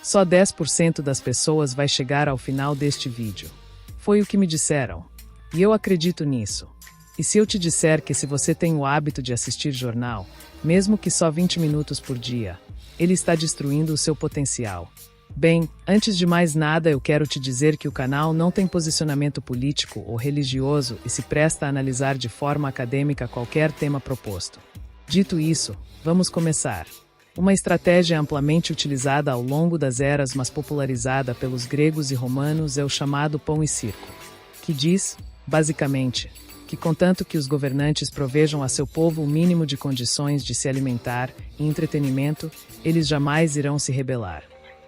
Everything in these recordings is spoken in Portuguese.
Só 10% das pessoas vai chegar ao final deste vídeo. Foi o que me disseram. E eu acredito nisso. E se eu te disser que se você tem o hábito de assistir jornal, mesmo que só 20 minutos por dia, ele está destruindo o seu potencial. Bem, antes de mais nada eu quero te dizer que o canal não tem posicionamento político ou religioso e se presta a analisar de forma acadêmica qualquer tema proposto. Dito isso, vamos começar. Uma estratégia amplamente utilizada ao longo das eras, mas popularizada pelos gregos e romanos, é o chamado pão e circo, que diz, basicamente, que contanto que os governantes provejam a seu povo o mínimo de condições de se alimentar e entretenimento, eles jamais irão se rebelar.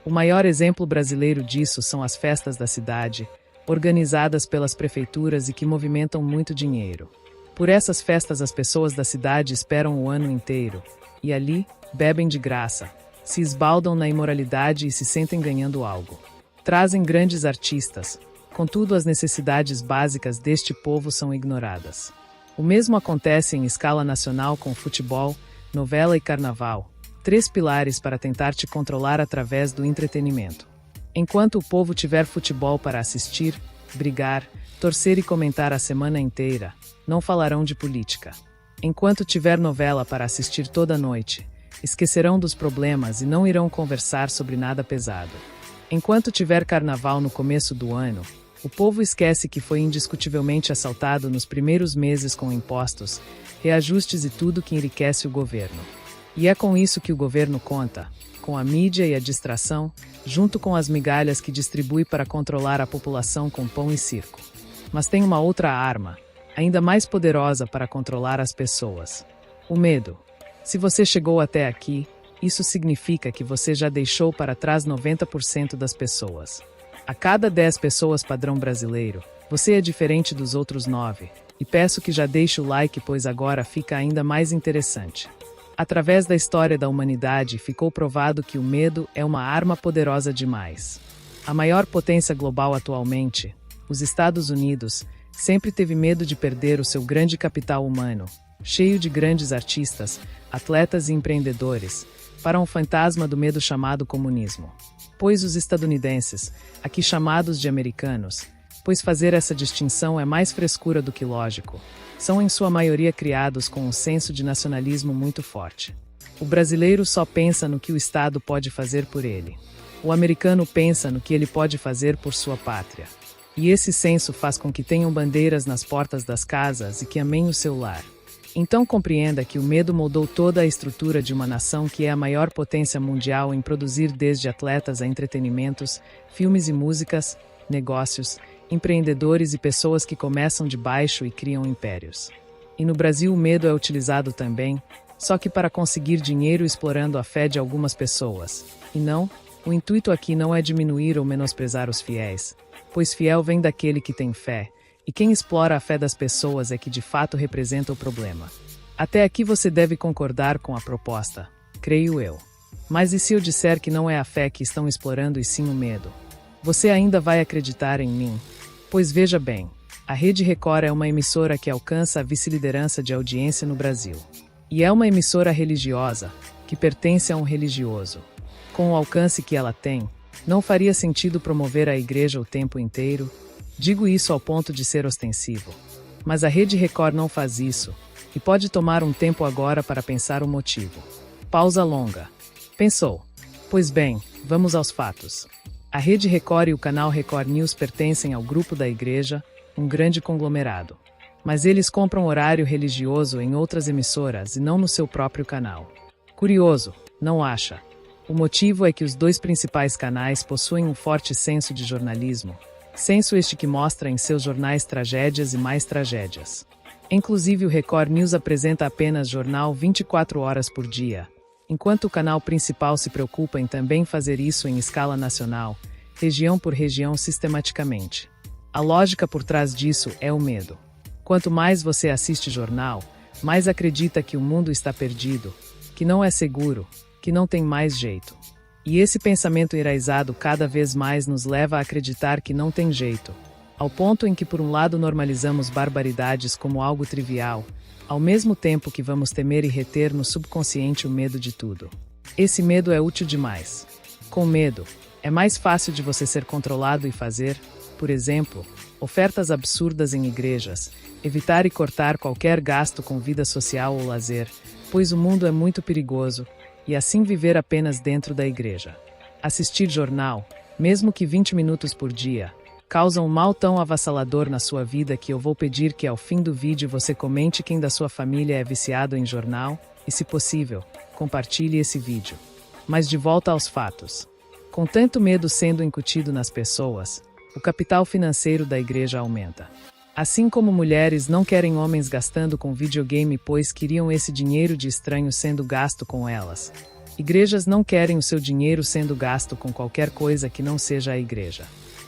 O maior exemplo brasileiro disso são as festas da cidade, organizadas pelas prefeituras e que movimentam muito dinheiro. Por essas festas as pessoas da cidade esperam o ano inteiro, e ali, bebem de graça, se esbaldam na imoralidade e se sentem ganhando algo. Trazem grandes artistas, contudo as necessidades básicas deste povo são ignoradas. O mesmo acontece em escala nacional com futebol, novela e carnaval, 3 pilares para tentar te controlar através do entretenimento. Enquanto o povo tiver futebol para assistir, brigar, torcer e comentar a semana inteira, não falarão de política. Enquanto tiver novela para assistir toda noite, esquecerão dos problemas e não irão conversar sobre nada pesado. Enquanto tiver carnaval no começo do ano, o povo esquece que foi indiscutivelmente assaltado nos primeiros meses com impostos, reajustes e tudo que enriquece o governo. E é com isso que o governo conta, com a mídia e a distração, junto com as migalhas que distribui para controlar a população com pão e circo. Mas tem uma outra arma, ainda mais poderosa para controlar as pessoas: o medo. Se você chegou até aqui, isso significa que você já deixou para trás 90% das pessoas. A cada 10 pessoas padrão brasileiro, você é diferente dos outros 9, e peço que já deixe o like pois agora fica ainda mais interessante. Através da história da humanidade ficou provado que o medo é uma arma poderosa demais. A maior potência global atualmente, os Estados Unidos, sempre teve medo de perder o seu grande capital humano, cheio de grandes artistas, atletas e empreendedores, para um fantasma do medo chamado comunismo. Pois os estadunidenses, aqui chamados de americanos, pois fazer essa distinção é mais frescura do que lógico, são em sua maioria criados com um senso de nacionalismo muito forte. O brasileiro só pensa no que o Estado pode fazer por ele. O americano pensa no que ele pode fazer por sua pátria. E esse senso faz com que tenham bandeiras nas portas das casas e que amem o seu lar. Então compreenda que o medo moldou toda a estrutura de uma nação que é a maior potência mundial em produzir desde atletas a entretenimentos, filmes e músicas, negócios, empreendedores e pessoas que começam de baixo e criam impérios. E no Brasil o medo é utilizado também, só que para conseguir dinheiro explorando a fé de algumas pessoas. E não, o intuito aqui não é diminuir ou menosprezar os fiéis, pois fiel vem daquele que tem fé, e quem explora a fé das pessoas é que de fato representa o problema. Até aqui você deve concordar com a proposta, creio eu. Mas e se eu disser que não é a fé que estão explorando e sim o medo? Você ainda vai acreditar em mim? Pois veja bem, a Rede Record é uma emissora que alcança a vice-liderança de audiência no Brasil. E é uma emissora religiosa, que pertence a um religioso. Com o alcance que ela tem, não faria sentido promover a igreja o tempo inteiro? Digo isso ao ponto de ser ostensivo. Mas a Rede Record não faz isso, e pode tomar um tempo agora para pensar o motivo. Pausa longa. Pensou? Pois bem, vamos aos fatos. A Rede Record e o canal Record News pertencem ao grupo da igreja, um grande conglomerado. Mas eles compram horário religioso em outras emissoras e não no seu próprio canal. Curioso, não acha? O motivo é que os dois principais canais possuem um forte senso de jornalismo, senso este que mostra em seus jornais tragédias e mais tragédias. Inclusive o Record News apresenta apenas jornal 24 horas por dia, enquanto o canal principal se preocupa em também fazer isso em escala nacional, região por região sistematicamente. A lógica por trás disso é o medo. Quanto mais você assiste jornal, mais acredita que o mundo está perdido, que não é seguro, que não tem mais jeito. E esse pensamento enraizado cada vez mais nos leva a acreditar que não tem jeito, ao ponto em que por um lado normalizamos barbaridades como algo trivial, ao mesmo tempo que vamos temer e reter no subconsciente o medo de tudo. Esse medo é útil demais. Com medo, É mais fácil de você ser controlado e fazer, por exemplo, ofertas absurdas em igrejas, evitar e cortar qualquer gasto com vida social ou lazer, pois o mundo é muito perigoso, e assim viver apenas dentro da igreja. Assistir jornal, mesmo que 20 minutos por dia, causa um mal tão avassalador na sua vida que eu vou pedir que ao fim do vídeo você comente quem da sua família é viciado em jornal e, se possível, compartilhe esse vídeo. Mas de volta aos fatos. Com tanto medo sendo incutido nas pessoas, o capital financeiro da igreja aumenta. Assim como mulheres não querem homens gastando com videogame pois queriam esse dinheiro de estranhos sendo gasto com elas, igrejas não querem o seu dinheiro sendo gasto com qualquer coisa que não seja a igreja.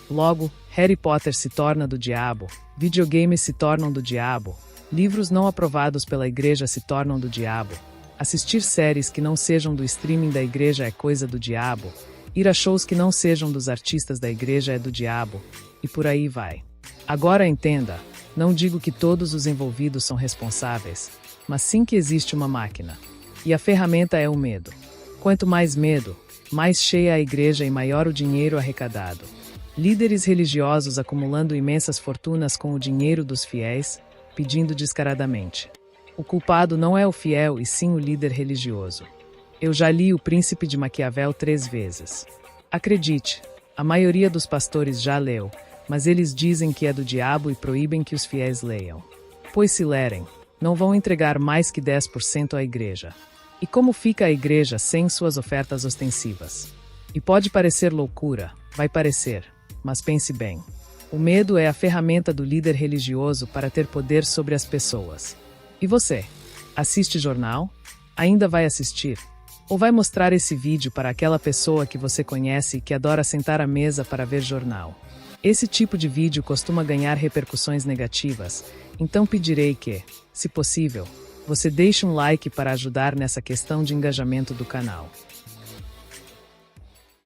Logo, Harry Potter se torna do diabo, videogames se tornam do diabo, livros não aprovados pela igreja se tornam do diabo, assistir séries que não sejam do streaming da igreja é coisa do diabo, ir a shows que não sejam dos artistas da igreja é do diabo, e por aí vai. Agora entenda, não digo que todos os envolvidos são responsáveis, mas sim que existe uma máquina. E a ferramenta é o medo. Quanto mais medo, mais cheia a igreja e maior o dinheiro arrecadado. Líderes religiosos acumulando imensas fortunas com o dinheiro dos fiéis, pedindo descaradamente. O culpado não é o fiel e sim o líder religioso. Eu já li O Príncipe de Maquiavel 3 vezes. Acredite, a maioria dos pastores já leu, mas eles dizem que é do diabo e proíbem que os fiéis leiam. Pois se lerem, não vão entregar mais que 10% à igreja. E como fica a igreja sem suas ofertas ostensivas? E pode parecer loucura, vai parecer, mas pense bem. O medo é a ferramenta do líder religioso para ter poder sobre as pessoas. E você? Assiste jornal? Ainda vai assistir? Ou vai mostrar esse vídeo para aquela pessoa que você conhece e que adora sentar à mesa para ver jornal? Esse tipo de vídeo costuma ganhar repercussões negativas, então pedirei que, se possível, você deixe um like para ajudar nessa questão de engajamento do canal.